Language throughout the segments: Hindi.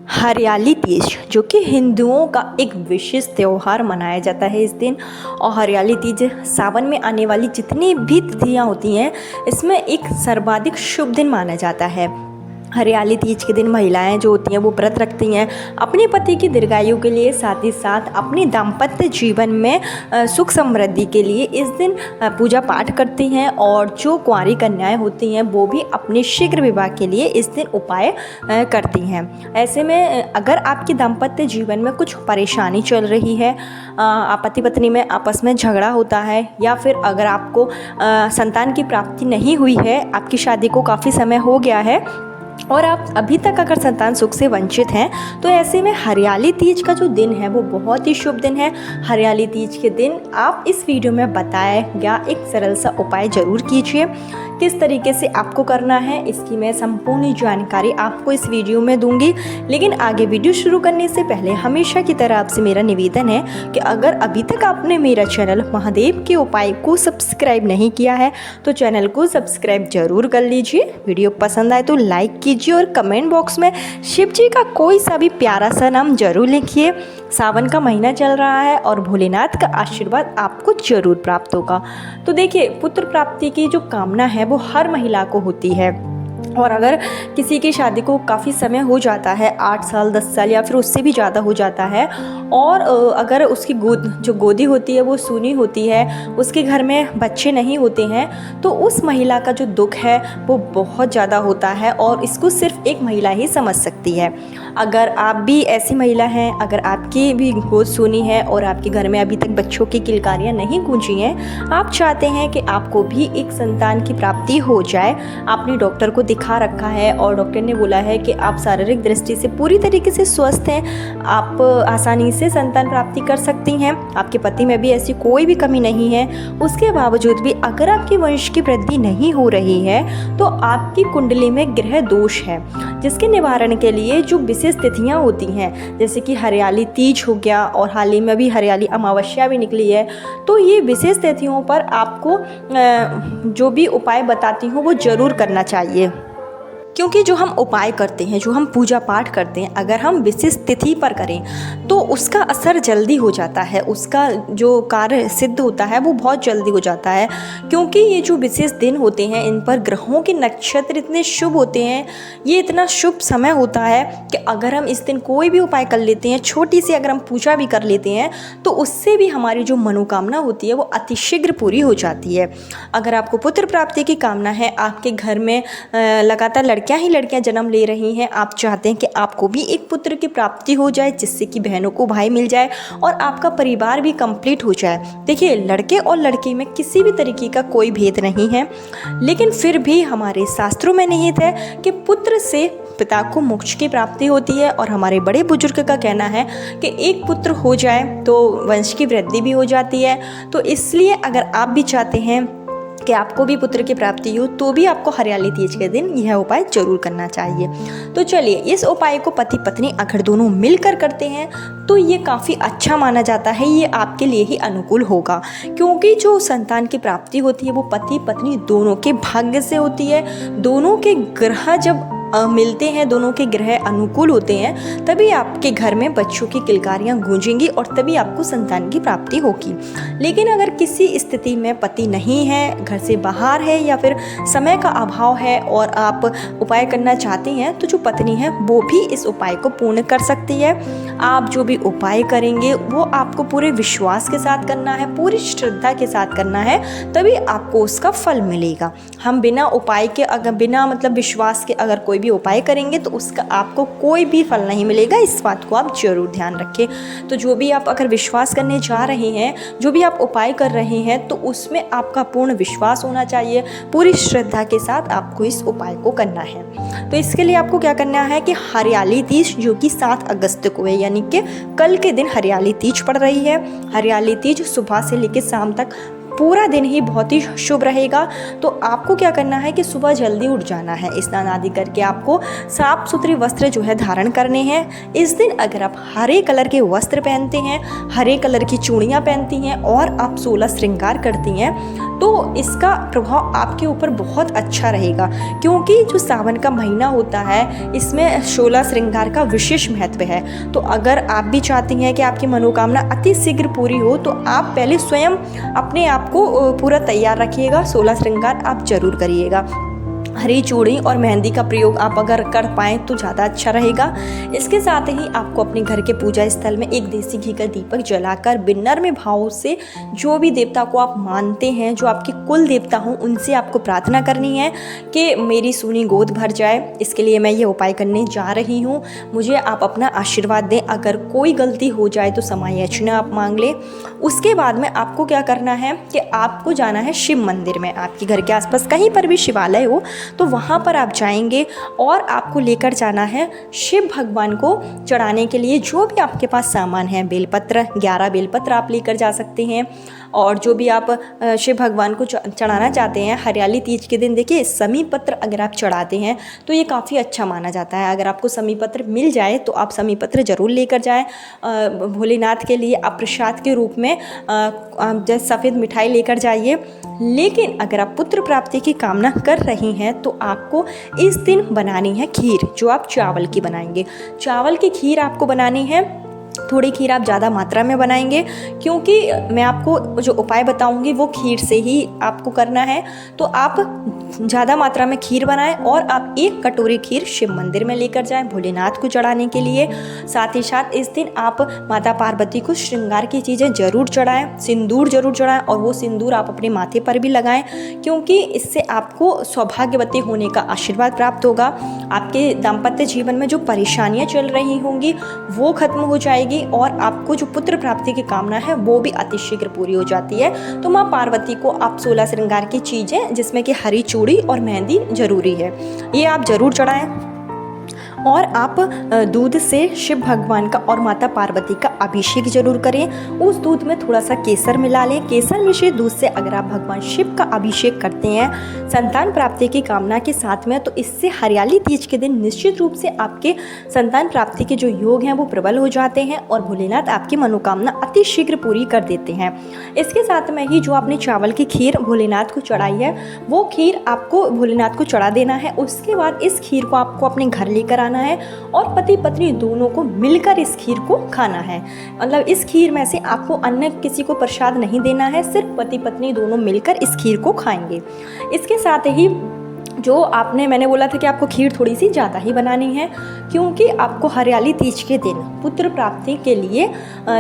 हरियाली तीज जो कि हिंदुओं का एक विशेष त्यौहार मनाया जाता है इस दिन। और हरियाली तीज सावन में आने वाली जितनी भी तिथियाँ होती हैं इसमें एक सर्वाधिक शुभ दिन माना जाता है। हरियाली तीज के दिन महिलाएं जो होती हैं वो व्रत रखती हैं अपने पति की दीर्घायु के लिए, साथ ही साथ अपने दाम्पत्य जीवन में सुख समृद्धि के लिए इस दिन पूजा पाठ करती हैं। और जो कुंवारी कन्याएं होती हैं वो भी अपने शीघ्र विवाह के लिए इस दिन उपाय करती हैं। ऐसे में अगर आपके दाम्पत्य जीवन में कुछ परेशानी चल रही है, पति पत्नी में आपस में झगड़ा होता है, या फिर अगर आपको संतान की प्राप्ति नहीं हुई है, आपकी शादी को काफ़ी समय हो गया है और आप अभी तक अगर संतान सुख से वंचित हैं, तो ऐसे में हरियाली तीज का जो दिन है वो बहुत ही शुभ दिन है। हरियाली तीज के दिन आप इस वीडियो में बताया गया एक सरल सा उपाय ज़रूर कीजिए। किस तरीके से आपको करना है इसकी मैं संपूर्ण जानकारी आपको इस वीडियो में दूंगी। लेकिन आगे वीडियो शुरू करने से पहले हमेशा की तरह आपसे मेरा निवेदन है कि अगर अभी तक आपने मेरा चैनल महादेव के उपाय को सब्सक्राइब नहीं किया है तो चैनल को सब्सक्राइब जरूर कर लीजिए। वीडियो पसंद आए तो लाइक कीजिए और कमेंट बॉक्स में शिव जी का कोई सा भी प्यारा सा नाम जरूर लिखिए। सावन का महीना चल रहा है और भोलेनाथ का आशीर्वाद आपको जरूर प्राप्त होगा। तो देखिए, पुत्र प्राप्ति की जो कामना है वो हर महिला को होती है। और अगर किसी की शादी को काफ़ी समय हो जाता है, 8 साल 10 साल या फिर उससे भी ज़्यादा हो जाता है, और अगर उसकी गोदी होती है वो सूनी होती है, उसके घर में बच्चे नहीं होते हैं, तो उस महिला का जो दुख है वो बहुत ज़्यादा होता है और इसको सिर्फ एक महिला ही समझ सकती है। अगर आप भी ऐसी महिला हैं, अगर आपकी भी गोद सूनी है और आपके घर में अभी तक बच्चों की किलकारियाँ नहीं गूंजी हैं, आप चाहते हैं कि आपको भी एक संतान की प्राप्ति हो जाए, आपने डॉक्टर को दिखा रखा है और डॉक्टर ने बोला है कि आप शारीरिक दृष्टि से पूरी तरीके से स्वस्थ हैं, आप आसानी से संतान प्राप्ति कर सकती हैं, आपके पति में भी ऐसी कोई भी कमी नहीं है, उसके बावजूद भी अगर आपके वंश की वृद्धि नहीं हो रही है तो आपकी कुंडली में ग्रह दोष है, जिसके निवारण के लिए जो विशेष तिथियां होती हैं, जैसे कि हरियाली तीज हो गया और हाल ही में भी हरियाली अमावस्या भी निकली है, तो ये विशेष तिथियों पर आपको जो भी उपाय बताती हूँ वो ज़रूर करना चाहिए। क्योंकि जो हम उपाय करते हैं, जो हम पूजा पाठ करते हैं, अगर हम विशेष तिथि पर करें तो उसका असर जल्दी हो जाता है, उसका जो कार्य सिद्ध होता है वो बहुत जल्दी हो जाता है। क्योंकि ये जो विशेष दिन होते हैं इन पर ग्रहों के नक्षत्र इतने शुभ होते हैं, ये इतना शुभ समय होता है कि अगर हम इस दिन कोई भी उपाय कर लेते हैं, छोटी सी अगर हम पूजा भी कर लेते हैं, तो उससे भी हमारी जो मनोकामना होती है वो अतिशीघ्र पूरी हो जाती है। अगर आपको पुत्र प्राप्ति की कामना है, आपके घर में लगातार लड़कियां जन्म ले रही हैं, आप चाहते हैं कि आपको भी एक पुत्र की प्राप्ति हो जाए, जिससे कि बहनों को भाई मिल जाए और आपका परिवार भी कंप्लीट हो जाए। देखिए, लड़के और लड़की में किसी भी तरीके का कोई भेद नहीं है, लेकिन फिर भी हमारे शास्त्रों में निहित है कि पुत्र से पिता को मोक्ष की प्राप्ति होती है। और हमारे बड़े बुजुर्ग का कहना है कि एक पुत्र हो जाए तो वंश की वृद्धि भी हो जाती है। तो इसलिए अगर आप भी चाहते हैं कि आपको भी पुत्र की प्राप्ति हो तो भी आपको हरियाली तीज के दिन यह उपाय जरूर करना चाहिए। तो चलिए, इस उपाय को पति पत्नी अगर दोनों मिलकर करते हैं तो ये काफ़ी अच्छा माना जाता है, ये आपके लिए ही अनुकूल होगा। क्योंकि जो संतान की प्राप्ति होती है वो पति पत्नी दोनों के भाग्य से होती है। दोनों के ग्रह जब मिलते हैं, दोनों के ग्रह अनुकूल होते हैं, तभी आपके घर में बच्चों की किलकारियाँ गूंजेंगी और तभी आपको संतान की प्राप्ति होगी। लेकिन अगर किसी स्थिति में पति नहीं है, घर से बाहर है या फिर समय का अभाव है और आप उपाय करना चाहते हैं, तो जो पत्नी है वो भी इस उपाय को पूर्ण कर सकती है। आप जो भी उपाय करेंगे वो आपको पूरे विश्वास के साथ करना है, पूरी श्रद्धा के साथ करना है, तभी आपको उसका फल मिलेगा। हम बिना उपाय के, अगर बिना विश्वास के अगर कोई भी उपाय करेंगे तो उसका आपको कोई भी फल नहीं मिलेगा। इस बात को आप जरूर ध्यान रखें। तो जो भी आप अगर विश्वास करने जा रहे हैं, जो भी आप उपाय कर रहे हैं, तो उसमें आपका पूर्ण विश्वास होना चाहिए, पूरी श्रद्धा के साथ आपको इस उपाय को करना है। तो इसके लिए आपको क्या करना है कि हरियाली तीज जो कि 7 अगस्त को है, यानी कि कल के दिन हरियाली तीज पड़ रही है। हरियाली तीज सुबह से लेकर शाम तक पूरा दिन ही बहुत ही शुभ रहेगा। तो आपको क्या करना है कि सुबह जल्दी उठ जाना है, स्नान आदि करके आपको साफ सुथरे वस्त्र जो है धारण करने हैं। इस दिन अगर आप हरे कलर के वस्त्र पहनते हैं, हरे कलर की चूड़ियाँ पहनती हैं और आप 16 श्रृंगार करती हैं, तो इसका प्रभाव आपके ऊपर बहुत अच्छा रहेगा, क्योंकि जो सावन का महीना होता है इसमें 16 श्रृंगार का विशेष महत्व है। तो अगर आप भी चाहती हैं कि आपकी मनोकामना अति शीघ्र पूरी हो तो आप पहले स्वयं अपने आप को पूरा तैयार रखिएगा, 16 श्रृंगार आप जरूर करिएगा। हरी चूड़ी और मेहंदी का प्रयोग आप अगर कर पाएँ तो ज़्यादा अच्छा रहेगा। इसके साथ ही आपको अपने घर के पूजा स्थल में एक देसी घी का दीपक जलाकर विनम्र भाव से जो भी देवता को आप मानते हैं, जो आपके कुल देवता हों, उनसे आपको प्रार्थना करनी है कि मेरी सूनी गोद भर जाए। इसके लिए मैं ये उपाय करने जा रही हूँ, मुझे आप अपना आशीर्वाद दें। अगर कोई गलती हो जाए तो समायाचना आप मांग लें। उसके बाद में आपको क्या करना है कि आपको जाना है शिव मंदिर में। आपके घर के आसपास कहीं पर भी शिवालय हो तो वहाँ पर आप जाएंगे और आपको लेकर जाना है शिव भगवान को चढ़ाने के लिए जो भी आपके पास सामान है। बेलपत्र, 11 बेलपत्र आप लेकर जा सकते हैं। और जो भी आप शिव भगवान को चढ़ाना चाहते हैं, हरियाली तीज के दिन देखिए समी पत्र अगर आप चढ़ाते हैं तो ये काफ़ी अच्छा माना जाता है। अगर आपको समी पत्र मिल जाए तो आप समी पत्र ज़रूर लेकर जाएं। भोलेनाथ के लिए आप प्रसाद के रूप में जैसे सफ़ेद मिठाई लेकर जाइए। लेकिन अगर आप पुत्र प्राप्ति की कामना कर रही हैं तो आपको इस दिन बनानी है खीर, जो आप चावल की बनाएंगे। चावल की खीर आपको बनानी है। थोड़ी खीर आप ज़्यादा मात्रा में बनाएंगे, क्योंकि मैं आपको जो उपाय बताऊंगी वो खीर से ही आपको करना है। तो आप ज़्यादा मात्रा में खीर बनाएं और आप 1 कटोरी खीर शिव मंदिर में लेकर जाएं भोलेनाथ को चढ़ाने के लिए। साथ ही साथ इस दिन आप माता पार्वती को श्रृंगार की चीज़ें ज़रूर चढ़ाएं, सिंदूर ज़रूर चढ़ाएं और वो सिंदूर आप अपने माथे पर भी लगाएं, क्योंकि इससे आपको सौभाग्यवती होने का आशीर्वाद प्राप्त होगा। आपके दाम्पत्य जीवन में जो परेशानियाँ चल रही होंगी वो खत्म हो जाएगी और आपको जो पुत्र प्राप्ति की कामना है वो भी अतिशीघ्र पूरी हो जाती है। तो माँ पार्वती को आप 16 श्रृंगार की चीज़ें, जिसमें कि हरी चूड़ी और मेहंदी जरूरी है, ये आप जरूर चढ़ाएं। और आप दूध से शिव भगवान का और माता पार्वती का अभिषेक जरूर करें। उस दूध में थोड़ा सा केसर मिला लें। केसर मिश्रित दूध से अगर आप भगवान शिव का अभिषेक करते हैं संतान प्राप्ति की कामना के साथ में, तो इससे हरियाली तीज के दिन निश्चित रूप से आपके संतान प्राप्ति के जो योग हैं वो प्रबल हो जाते हैं और भोलेनाथ आपकी मनोकामना अति शीघ्र पूरी कर देते हैं। इसके साथ में ही जो आपने चावल की खीर भोलेनाथ को चढ़ाई है वो खीर आपको भोलेनाथ को चढ़ा देना है। उसके बाद इस खीर को आपको अपने घर लेकर आना है और पति पत्नी दोनों को मिलकर इस खीर को खाना है। मतलब इस खीर में से आपको अन्य किसी को प्रसाद नहीं देना है, सिर्फ पति पत्नी दोनों मिलकर इस खीर को खाएंगे। इसके साथ ही जो मैंने बोला था कि आपको खीर थोड़ी सी ज़्यादा ही बनानी है, क्योंकि आपको हरियाली तीज के दिन पुत्र प्राप्ति के लिए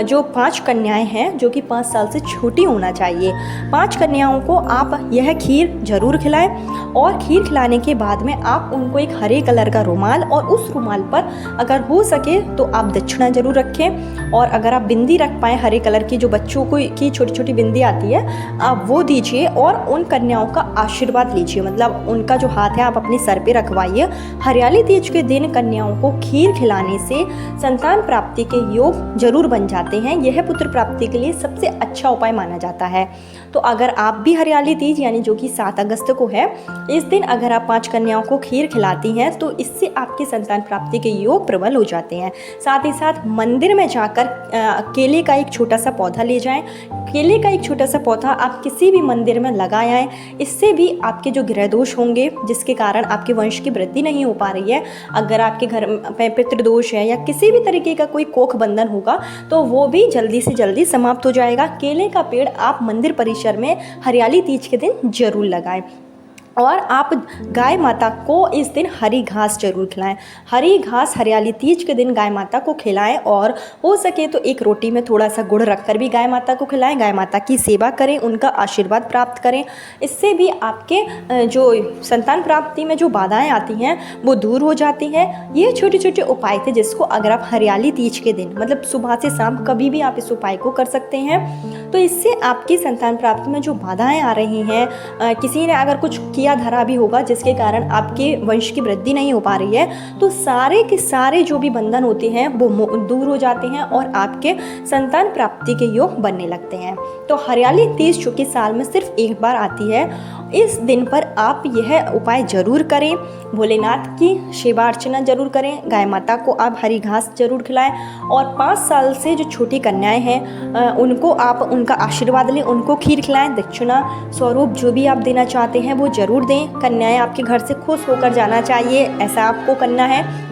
जो 5 कन्याएं हैं जो कि 5 साल से छोटी होना चाहिए, 5 कन्याओं को आप यह खीर जरूर खिलाएं। और खीर खिलाने के बाद में आप उनको एक हरे कलर का रुमाल, और उस रुमाल पर अगर हो सके तो आप दक्षिणा जरूर रखें। और अगर आप बिंदी रख पाएँ हरे कलर की, जो बच्चों को की छोटी छोटी बिंदी आती है, आप वो दीजिए और उन कन्याओं का आशीर्वाद लीजिए। मतलब उनका जो हाथ है आप अपने सर पे रखवाइए। हरियाली तीज के दिन कन्याओं को खीर खिलाने से संतान प्राप्ति के योग जरूर बन जाते हैं। यह पुत्र प्राप्ति के लिए सबसे अच्छा उपाय माना जाता है। तो अगर आप भी हरियाली तीज यानी जो कि 7 अगस्त को है, इस दिन अगर आप 5 कन्याओं को खीर खिलाती हैं तो इससे आपकी संतान प्राप्ति के योग प्रबल हो जाते हैं। साथ ही साथ मंदिर में जाकर केले का एक छोटा सा पौधा ले जाएं। केले का एक छोटा सा पौधा आप किसी भी मंदिर में लगाए आएँ। इससे भी आपके जो ग्रह दोष होंगे जिसके कारण आपके वंश की वृद्धि नहीं हो पा रही है, अगर आपके घर में पितृदोष है या किसी भी तरीके का कोई कोख बंधन होगा तो वो भी जल्दी से जल्दी समाप्त हो जाएगा। केले का पेड़ आप मंदिर परिसर में हरियाली तीज के दिन जरूर लगाएं। और आप गाय माता को इस दिन हरी घास जरूर खिलाएं। हरी घास हरियाली तीज के दिन गाय माता को खिलाएं और हो सके तो एक रोटी में थोड़ा सा गुड़ रखकर भी गाय माता को खिलाएं। गाय माता की सेवा करें, उनका आशीर्वाद प्राप्त करें। इससे भी आपके जो संतान प्राप्ति में जो बाधाएं आती हैं वो दूर हो जाती हैं। ये छोटे छोटे उपाय थे जिसको अगर आप हरियाली तीज के दिन मतलब सुबह से शाम कभी भी आप इस उपाय को कर सकते हैं। तो इससे आपकी संतान प्राप्ति में जो बाधाएँ आ रही हैं, किसी ने अगर कुछ धरा भी होगा जिसके कारण आपके वंश की वृद्धि नहीं हो पा रही है, तो सारे के सारे जो भी बंधन होते हैं वो दूर हो जाते हैं और आपके संतान प्राप्ति के योग बनने लगते हैं। तो हरियाली तीज जो कि साल में सिर्फ एक बार आती है इस दिन पर आप यह उपाय जरूर करें। भोलेनाथ की सेवा अर्चना जरूर करें, गाय माता को आप हरी घास जरूर खिलाएं और 5 साल से जो छोटी कन्याएं हैं उनको आप उनका आशीर्वाद लें, उनको खीर खिलाएं। दक्षिणा स्वरूप जो भी आप देना चाहते हैं वो ज़रूर दें। कन्याएं आपके घर से खुश होकर जाना चाहिए, ऐसा आपको करना है।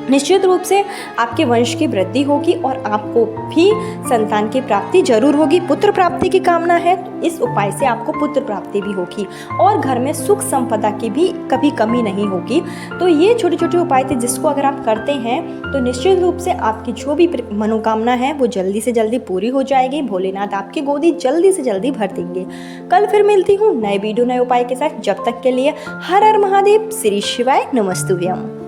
निश्चित रूप से आपके वंश की वृद्धि होगी और आपको भी संतान की प्राप्ति जरूर होगी। पुत्र प्राप्ति की कामना है तो इस उपाय से आपको पुत्र प्राप्ति भी होगी और घर में सुख संपदा की भी कभी कमी नहीं होगी। तो ये छोटे छोटे उपाय थे जिसको अगर आप करते हैं तो निश्चित रूप से आपकी जो भी मनोकामना है वो जल्दी से जल्दी पूरी हो जाएगी। भोलेनाथ आपकी गोदी जल्दी से जल्दी भर देंगे। कल फिर मिलती हूँ नए वीडियो नए उपाय के साथ। जब तक के लिए हर हर महादेव, श्री शिवाय, नमस्तुभ्यम।